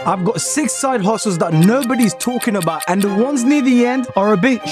I've got 6 side hustles that nobody's talking about, and the ones near the end are a bit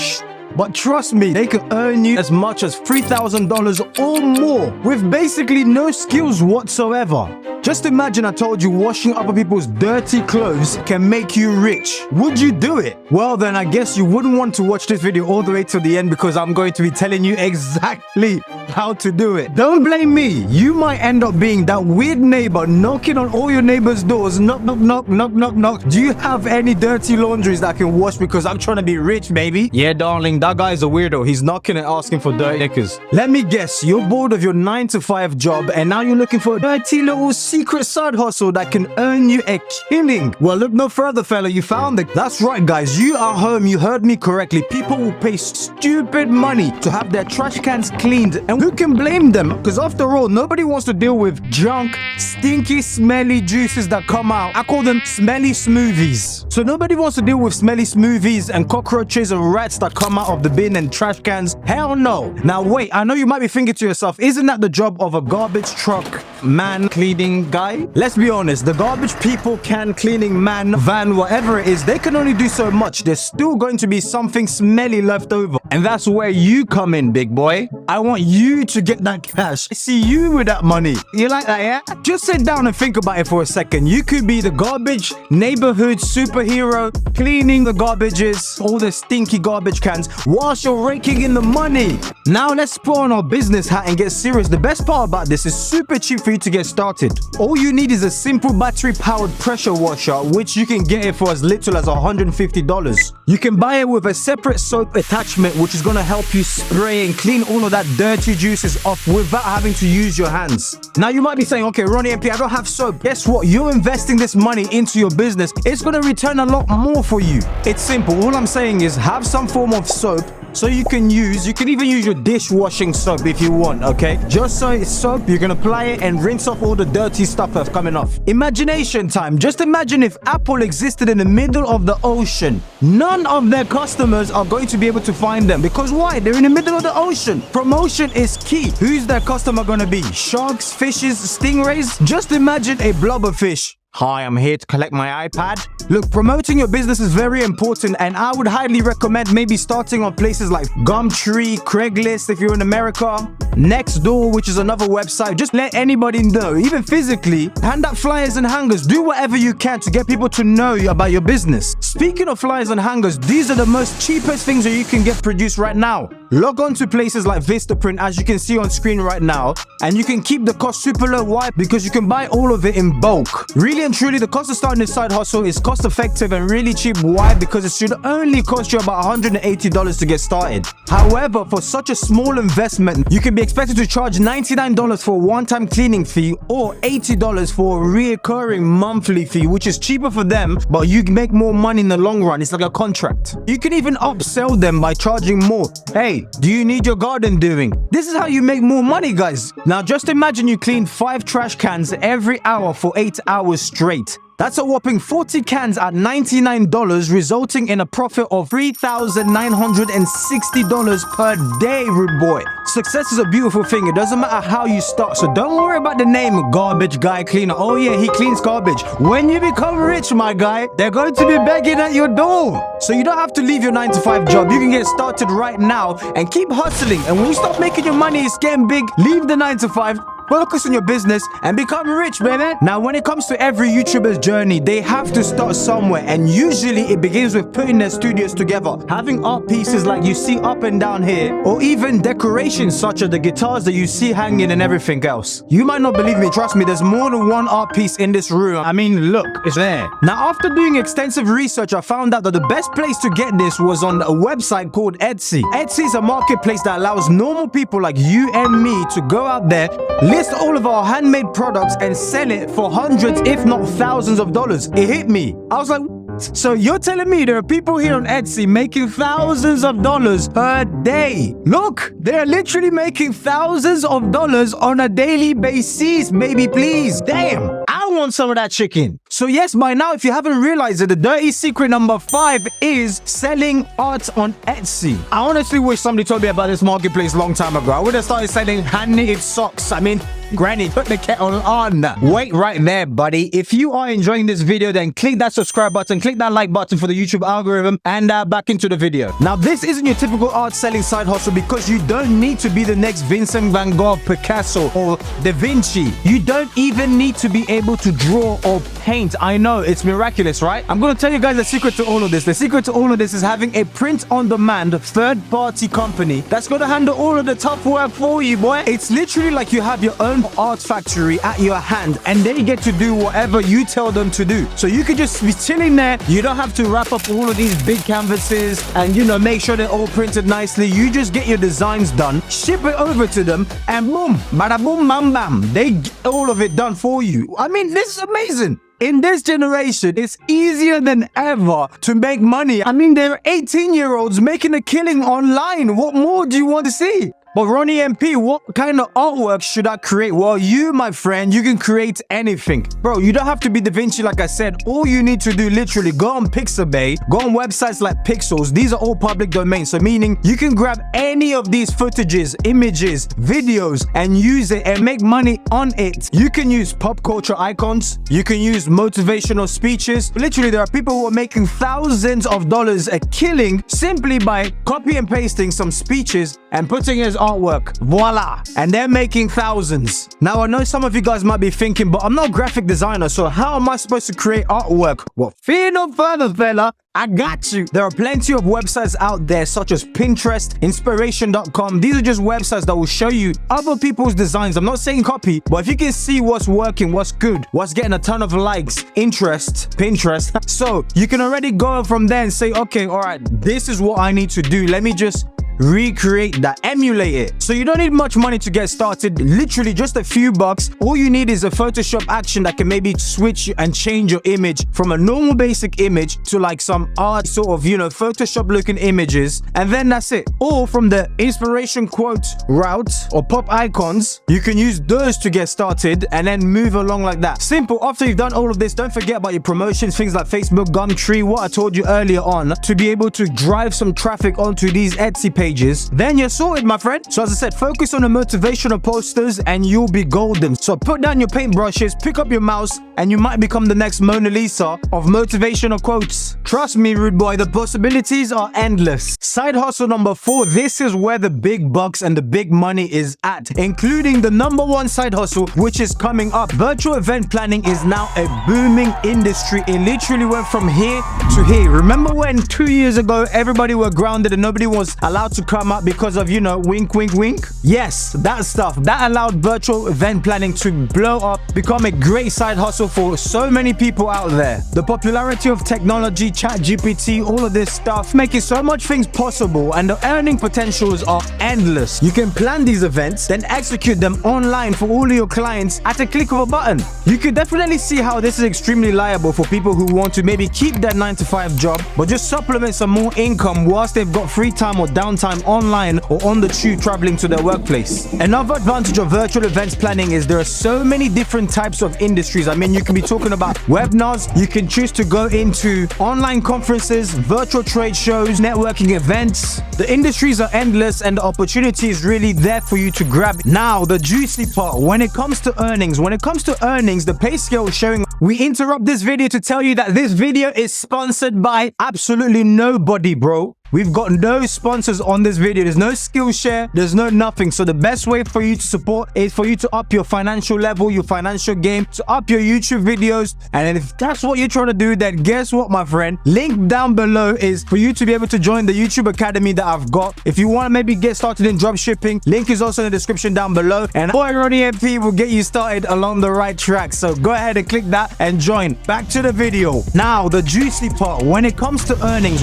but trust me, they can earn you as much as $3,000 or more with basically no skills whatsoever. Just imagine I told you washing other people's dirty clothes can make you rich. Would you do it? Well then, I guess you wouldn't want to watch this video all the way to the end because I'm going to be telling you exactly how to do it. Don't blame me. You might end up being that weird neighbor knocking on all your neighbors' doors. Knock, knock, knock, knock, knock, knock. Do you have any dirty laundries that I can wash because I'm trying to be rich, baby? Yeah, darling, that guy's a weirdo. He's knocking and asking for dirty knickers. Let me guess, you're bored of your 9-to-5 job and now you're looking for a dirty little secret side hustle that can earn you a killing. Well, look no further, fella. You found it. That's right, guys. You are home. You heard me correctly. People will pay stupid money to have their trash cans cleaned. And who can blame them? Because after all, nobody wants to deal with junk, stinky, smelly juices that come out. I call them smelly smoothies. So nobody wants to deal with smelly smoothies and cockroaches and rats that come out of the bin and trash cans. Hell no. Now wait, I know you might be thinking to yourself, isn't that the job of a garbage truck man cleaning guy? Let's be honest, the garbage people, can cleaning man, van, whatever it is, they can only do so much. There's still going to be something smelly left over. And that's where you come in, big boy. I want you to get that cash. I see you with that money. You like that, yeah? Just sit down and think about it for a second. You could be the garbage neighborhood superhero, cleaning the garbages, all the stinky garbage cans, whilst you're raking in the money. Now let's put on our business hat and get serious. The best part about this is super cheap for you to get started. All you need is a simple battery-powered pressure washer, which you can get it for as little as $150. You can buy it with a separate soap attachment, which is going to help you spray and clean all of that dirty juices off without having to use your hands. Now you might be saying, okay, Ronnie MP, I don't have soap. Guess what? You're investing this money into your business. It's going to return a lot more for you. It's simple. All I'm saying is have some form of soap. So you can even use your dishwashing soap if you want, okay? Just so it's soap, you can apply it and rinse off all the dirty stuff that's coming off. Imagination time. Just imagine if Apple existed in the middle of the ocean. None of their customers are going to be able to find them. Because why? They're in the middle of the ocean. Promotion is key. Who's their customer going to be? Sharks, fishes, stingrays? Just imagine a blobberfish. Hi, I'm here to collect my iPad. Look, promoting your business is very important, and I would highly recommend maybe starting on places like Gumtree, Craigslist if you're in America, Nextdoor, which is another website. Just let anybody know, even physically. Hand out flyers and hangers. Do whatever you can to get people to know about your business. Speaking of flyers and hangers, these are the most cheapest things that you can get produced right now. Log on to places like Vistaprint, as you can see on screen right now, and you can keep the cost super low. Why? Because you can buy all of it in bulk. Really and truly, the cost of starting this side hustle is cost effective and really cheap. Why? Because it should only cost you about $180 to get started. However, for such a small investment, you can be expected to charge $99 for a one-time cleaning fee or $80 for a reoccurring monthly fee, which is cheaper for them, but you make more money in the long run. It's like a contract. You can even upsell them by charging more. Hey, do you need your garden doing? This is how you make more money, guys. Now just imagine you clean 5 trash cans every hour for 8 hours straight. That's a whopping 40 cans at $99, resulting in a profit of $3,960 per day, rude boy. Success is a beautiful thing. It doesn't matter how you start, so don't worry about the name garbage guy cleaner. Oh yeah, he cleans garbage. When you become rich, my guy, they're going to be begging at your door. So you don't have to leave your 9-to-5 job. You can get started right now and keep hustling. And when you start making your money, it's getting big, leave the 9-to-5. Focus on your business and become rich, baby. Now, when it comes to every YouTuber's journey, they have to start somewhere, and usually it begins with putting their studios together, having art pieces like you see up and down here, or even decorations such as the guitars that you see hanging and everything else. You might not believe me, trust me, there's more than one art piece in this room. I mean, look, it's there. Now, after doing extensive research, I found out that the best place to get this was on a website called Etsy. Etsy is a marketplace that allows normal people like you and me to go out there, list all of our handmade products and sell it for hundreds, if not thousands of dollars. It hit me. I was like, so you're telling me there are people here on Etsy making thousands of dollars per day? Look, they're literally making thousands of dollars on a daily basis, baby, please. Damn, I want some of that chicken. So yes, by now, if you haven't realized it, the dirty secret number 5 is selling art on Etsy. I honestly wish somebody told me about this marketplace a long time ago. I would have started selling hand-knitted socks. I mean, Granny, put the kettle on. Wait right there, buddy. If you are enjoying this video, then click that subscribe button, click that like button for the YouTube algorithm, and back into the video. Now, this isn't your typical art selling side hustle because you don't need to be the next Vincent van Gogh, Picasso, or Da Vinci. You don't even need to be able to draw or paint. I know, it's miraculous, right? I'm going to tell you guys the secret to all of this. The secret to all of this is having a print-on-demand third-party company that's going to handle all of the tough work for you, boy. It's literally like you have your own art factory at your hand and they get to do whatever you tell them to do. So you could just be chilling there. You don't have to wrap up all of these big canvases and, you know, make sure they're all printed nicely. You just get your designs done, ship it over to them, and boom, bada boom, bam, bam. They get all of it done for you. I mean, this is amazing. In this generation, it's easier than ever to make money. I mean, there are 18-year-olds making a killing online. What more do you want to see? But Ronny MP, what kind of artwork should I create? Well, you, my friend, you can create anything. Bro, you don't have to be Da Vinci like I said. All you need to do, literally, go on Pixabay, go on websites like Pixels. These are all public domains. So meaning you can grab any of these footages, images, videos, and use it and make money on it. You can use pop culture icons. You can use motivational speeches. Literally, there are people who are making thousands of dollars a killing simply by copy and pasting some speeches and putting it as artwork. Voila. And they're making thousands. Now, I know some of you guys might be thinking, but I'm not a graphic designer, so how am I supposed to create artwork? Well, fear no further, fella. I got you. There are plenty of websites out there such as Pinterest, inspiration.com. These are just websites that will show you other people's designs. I'm not saying copy, but if you can see what's working, what's good, what's getting a ton of likes, interest, Pinterest. So you can already go from there and say, okay, all right, this is what I need to do. Let me just recreate that, emulate it. So you don't need much money to get started, literally just a few bucks. All you need is a Photoshop action that can maybe switch and change your image from a normal basic image to like some art sort of, you know, Photoshop looking images, and then that's it. Or from the inspiration quote route or pop icons, you can use those to get started and then move along like that. Simple. After you've done all of this, don't forget about your promotions, things like Facebook, Gumtree, what I told you earlier on, to be able to drive some traffic onto these Etsy pages. Then you're sorted, my friend. So as I said, focus on the motivational posters and you'll be golden. So put down your paintbrushes, pick up your mouse, and you might become the next Mona Lisa of motivational quotes. Trust me, rude boy, the possibilities are endless. Side hustle number 4, this is where the big bucks and the big money is at, including the number 1 side hustle, which is coming up. Virtual event planning is now a booming industry. It literally went from here to here. Remember when 2 years ago, everybody were grounded and nobody was allowed to come up because of, you know, wink, wink, wink? Yes, that stuff. That allowed virtual event planning to blow up, become a great side hustle for so many people out there. The popularity of technology, ChatGPT, all of this stuff, making so much things possible, and the earning potentials are endless. You can plan these events, then execute them online for all of your clients at a click of a button. You could definitely see how this is extremely liable for people who want to maybe keep their 9-to-5 job, but just supplement some more income whilst they've got free time or downtime online or on the tube traveling to their workplace. Another advantage of virtual events planning is there are so many different types of industries. I mean, you can be talking about webinars, you can choose to go into online conferences, virtual trade shows, networking events. The industries are endless and the opportunity is really there for you to grab. Now, the juicy part, when it comes to earnings, the pay scale is showing. We interrupt this video to tell you that this video is sponsored by absolutely nobody, bro. We've got no sponsors on this video. There's no Skillshare. There's no nothing. So the best way for you to support is for you to up your financial level, your financial game, to up your YouTube videos. And if that's what you're trying to do, then guess what, my friend? Link down below is for you to be able to join the YouTube Academy that I've got. If you want to maybe get started in drop shipping, link is also in the description down below. And boy, Ronny MP will get you started along the right track. So go ahead and click that and join. Back to the video. Now, the juicy part. When it comes to earnings,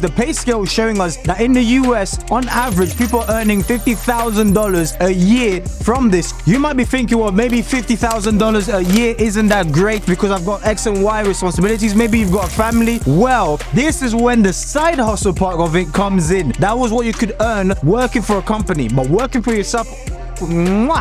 the pay scale is showing us that in the US, on average, people are earning $50,000 a year from this. You might be thinking, well, maybe $50,000 a year isn't that great because I've got X and Y responsibilities. Maybe you've got a family. Well, this is when the side hustle part of it comes in. That was what you could earn working for a company, but working for yourself,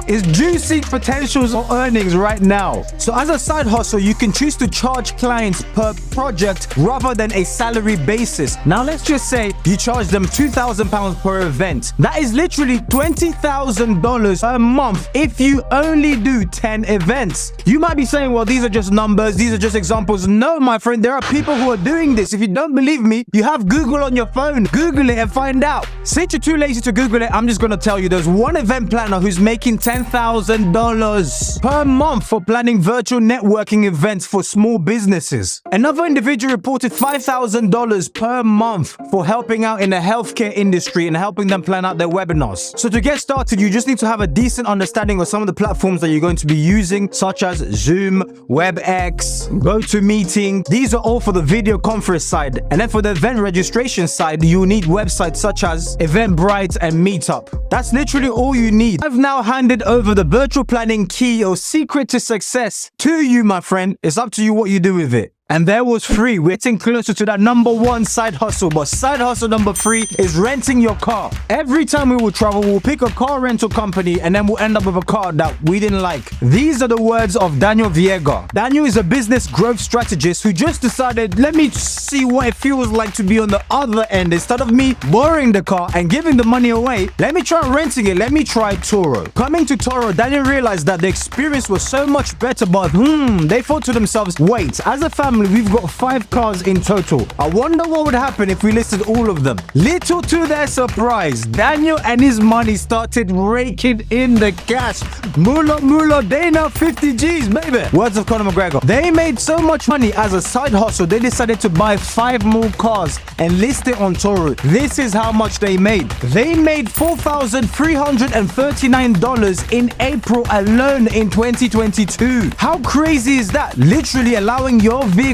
is juicy potentials or earnings right now. So as a side hustle, you can choose to charge clients per project rather than a salary basis. Now let's just say you charge them £2,000 per event. That is literally $20,000 a month if you only do 10 events. You might be saying, well, these are just numbers, these are just examples. No, my friend, there are people who are doing this. If you don't believe me, you have Google on your phone. Google it and find out. Since you're too lazy to Google it, I'm just going to tell you there's one event planner who's making $10,000 per month for planning virtual networking events for small businesses. Another individual reported $5,000 per month for helping out in the healthcare industry and helping them plan out their webinars. So to get started, you just need to have a decent understanding of some of the platforms that you're going to be using, such as Zoom, WebEx, GoToMeeting. These are all for the video conference side. And then for the event registration side, you need websites such as Eventbrite and Meetup. That's literally all you need. I've now handed over the virtual planning key or secret to success to you, my friend. It's up to you what you do with it. And there was 3. We're getting closer to that number 1 side hustle. But side hustle number 3 is renting your car. Every time we will travel, we'll pick a car rental company and then we'll end up with a car that we didn't like. These are the words of Daniel Viega. Daniel is a business growth strategist who just decided, let me see what it feels like to be on the other end. Instead of me borrowing the car and giving the money away, let me try renting it. Let me try Toro. Coming to Toro, Daniel realized that the experience was so much better, but they thought to themselves, wait, as a family, we've got 5 cars in total. I wonder what would happen if we listed all of them. Little to their surprise, Daniel and his money started raking in the cash. Moolah, they now 50 G's, baby. Words of Conor McGregor. They made so much money as a side hustle, they decided to buy 5 more cars and list it on Toro. This is how much they made. They made $4,339 in April alone in 2022. How crazy is that? Literally allowing your vehicles,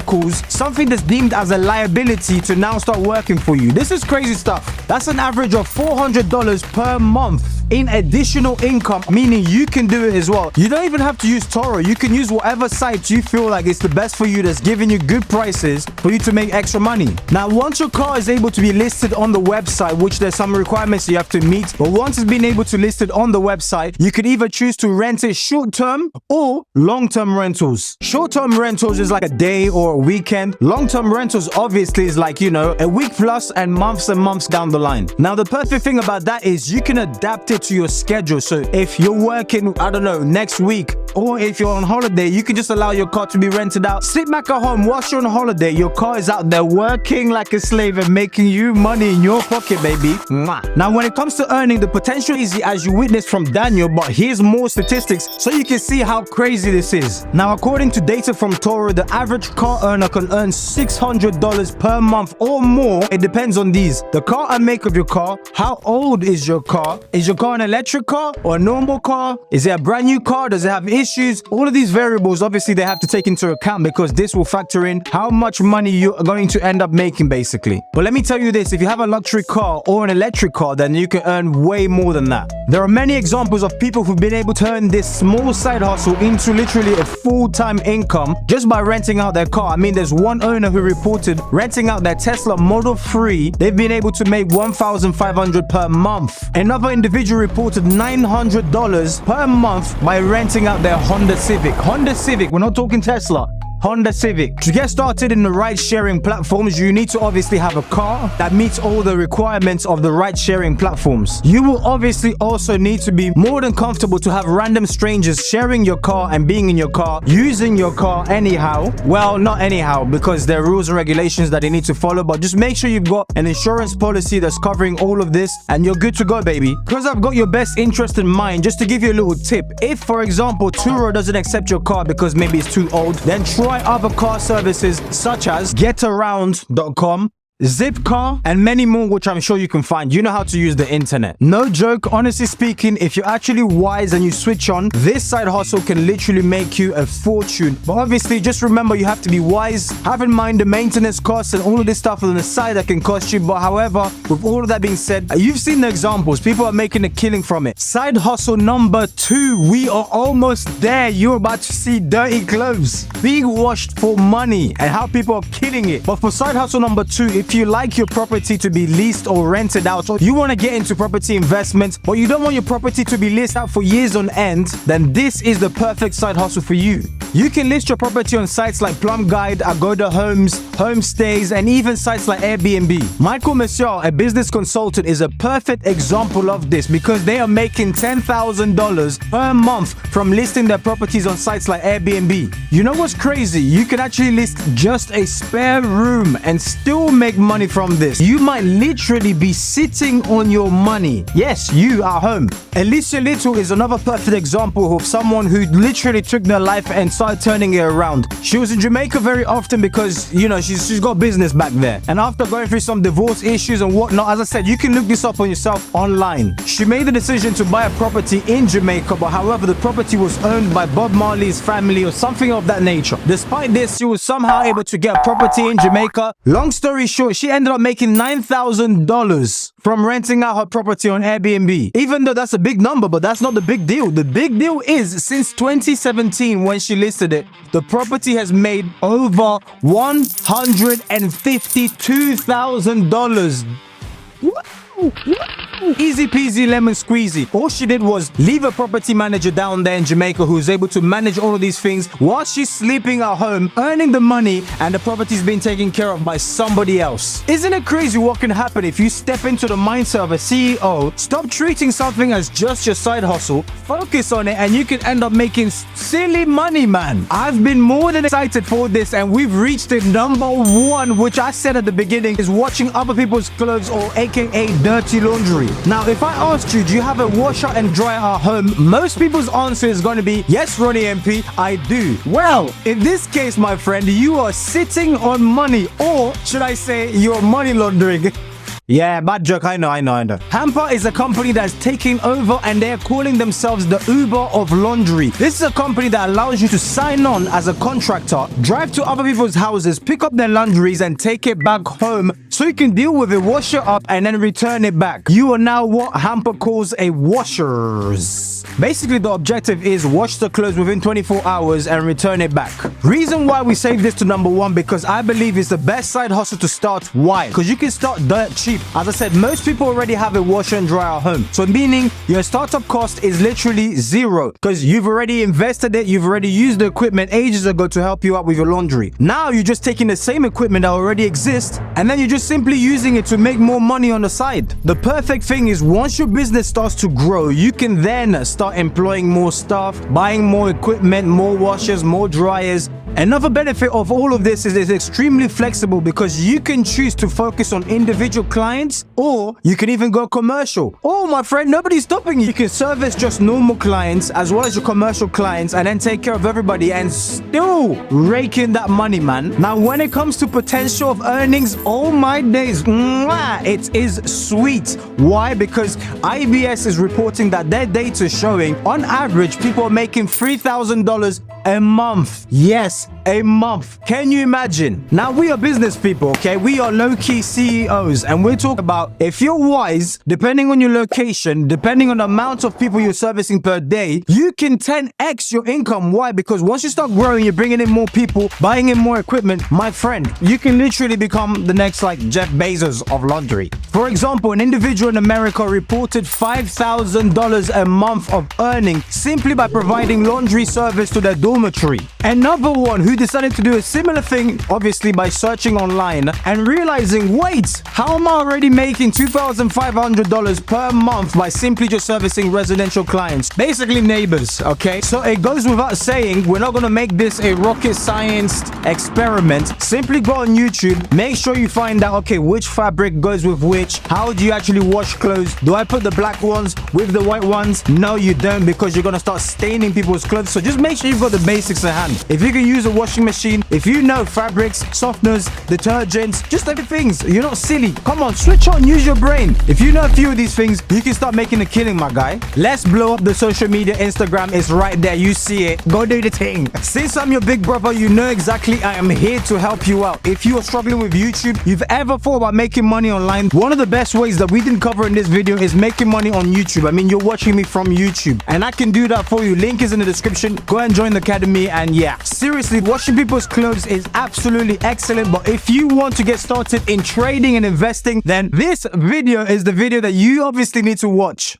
something that's deemed as a liability, to now start working for you. This is crazy stuff. That's an average of $400 per month in additional income, meaning you can do it as well. You don't even have to use Toro. You can use whatever site you feel like is the best for you, that's giving you good prices for you to make extra money. Now, once your car is able to be listed on the website, which there's some requirements you have to meet, but once it's been able to list it on the website, you could either choose to rent it short-term or long-term rentals. Short-term rentals is like a day or a weekend. Long-term rentals obviously is like, a week plus and months down the line. Now, the perfect thing about that is you can adapt it to your schedule. So if you're working, I don't know, next week, or if you're on holiday, you can just allow your car to be rented out. Sit back at home whilst you're on holiday. Your car is out there working like a slave and making you money in your pocket, baby. Now, when it comes to earning, the potential is easy, as you witnessed from Daniel, but here's more statistics so you can see how crazy this is. Now, according to data from Toro, the average car earner can earn $600 per month or more. It depends on these: the car and make of your car, how old is your car, is your car an electric car or a normal car, is it a brand new car, does it have issues? All of these variables, obviously, they have to take into account, because this will factor in how much money you're going to end up making, basically. But let me tell you this, if you have a luxury car or an electric car, then you can earn way more than that. There are many examples of people who've been able to turn this small side hustle into literally a full-time income just by renting out their car. I mean, there's one owner who reported renting out their Tesla Model 3, they've been able to make $1,500 per month. Another individual reported $900 per month by renting out their Honda Civic. Honda Civic, we're not talking Tesla. Honda Civic. To get started in the ride-sharing platforms, you need to obviously have a car that meets all the requirements of the ride-sharing platforms. You will obviously also need to be more than comfortable to have random strangers sharing your car and being in your car, using your car anyhow. Well, not anyhow, because there are rules and regulations that they need to follow, but just make sure you've got an insurance policy that's covering all of this and you're good to go, baby. Because I've got your best interest in mind, just to give you a little tip. If, for example, Turo doesn't accept your car because maybe it's too old, then try other car services such as getaround.com, Zipcar, and many more, which I'm sure you can find. You know how to use the internet. No joke, honestly speaking, if you're actually wise and you switch on, this side hustle can literally make you a fortune. But obviously, just remember, you have to be wise. Have in mind the maintenance costs and all of this stuff on the side that can cost you. But however, with all of that being said, you've seen the examples. People are making a killing from it. Side hustle number 2. We are almost there. You're about to see dirty clothes being washed for money and how people are killing it. But for side hustle number 2, if if you like your property to be leased or rented out, or you want to get into property investments, but you don't want your property to be leased out for years on end, then this is the perfect side hustle for you. You can list your property on sites like Plum Guide, Agoda Homes, Homestays, and even sites like Airbnb. Michael Monsieur, a business consultant, is a perfect example of this because they are making $10,000 per month from listing their properties on sites like Airbnb. You know what's crazy? You can actually list just a spare room and still make money from this. You might literally be sitting on your money. Yes, you at home. Alicia Little is another perfect example of someone who literally took their life and started turning it around. She was in Jamaica very often because, you know, she's got business back there. And after going through some divorce issues and whatnot, as I said, you can look this up on yourself online. She made the decision to buy a property in Jamaica, but however, the property was owned by Bob Marley's family or something of that nature. Despite this, she was somehow able to get a property in Jamaica. Long story short, she ended up making $9,000 from renting out her property on Airbnb. Even though that's a big number, but that's not the big deal. The big deal is since 2017 when she listed it, the property has made over $152,000. Easy peasy lemon squeezy. All she did was leave a property manager down there in Jamaica who's able to manage all of these things while she's sleeping at home, earning the money, and the property's being taken care of by somebody else. Isn't it crazy what can happen if you step into the mindset of a CEO, stop treating something as just your side hustle, focus on it, and you can end up making silly money, man. I've been more than excited for this, and we've reached the number one, which I said at the beginning, is watching other people's clothes, or aka dirty laundry. Now, if I asked you, do you have a washer and dryer at home? Most people's answer is going to be, yes, Ronnie MP, I do. Well, in this case, my friend, you are sitting on money, or should I say, you're money laundering. Yeah, bad joke. I know. Hamper is a company that is taking over, and they're calling themselves the Uber of laundry. This is a company that allows you to sign on as a contractor, drive to other people's houses, pick up their laundries, and take it back home so you can deal with it, wash it up, and then return it back. You are now what Hamper calls a washers. Basically, the objective is wash the clothes within 24 hours and return it back. Reason why we saved this to number one, because I believe it's the best side hustle to start. Why? Because you can start dirt cheap. As I said, most people already have a washer and dryer at home. So meaning your startup cost is literally zero because you've already invested it. You've already used the equipment ages ago to help you out with your laundry. Now you're just taking the same equipment that already exists and then you're just simply using it to make more money on the side. The perfect thing is once your business starts to grow, you can then start employing more staff, buying more equipment, more washers, more dryers. Another benefit of all of this is it's extremely flexible because you can choose to focus on individual clients or you can even go commercial. Oh, my friend, nobody's stopping you. You can service just normal clients as well as your commercial clients and then take care of everybody and still rake in that money, man. Now, when it comes to potential of earnings, oh my days, it is sweet. Why? Because IBS is reporting that their data is showing on average people are making $3,000 a month. Yes, a month. Can you imagine? Now, we are business people, okay? We are low-key CEOs, and we're talking about if you're wise, depending on your location, depending on the amount of people you're servicing per day, you can 10x your income. Why? Because once you start growing, you're bringing in more people, buying in more equipment. My friend, you can literally become the next, like, Jeff Bezos of laundry. For example, an individual in America reported $5,000 a month of earning simply by providing laundry service to their dormitory. Another one who decided to do a similar thing, obviously by searching online and realizing, wait, how am I already making $2,500 per month by simply just servicing residential clients? Basically neighbors, okay? So it goes without saying, we're not going to make this a rocket science experiment. Simply go on YouTube, make sure you find out, okay, which fabric goes with which, how do you actually wash clothes? Do I put the black ones with the white ones? No, you don't, because you're going to start staining people's clothes. So just make sure you've got the basics at hand. If you can use a washing machine, if you know fabrics, softeners, detergents, just everything, you're not silly. Come on, switch on, use your brain. If you know a few of these things, you can start making a killing, my guy. Let's blow up the social media. Instagram is right there. You see it. Go do the thing. Since I'm your big brother, you know exactly I am here to help you out. If you are struggling with YouTube, you've ever thought about making money online, one of the best ways that we didn't cover in this video is making money on YouTube. I mean, you're watching me from YouTube and I can do that for you. Link is in the description. Go and join the academy, and yeah, seriously, washing people's clothes is absolutely excellent, but if you want to get started in trading and investing, then this video is the video that you obviously need to watch.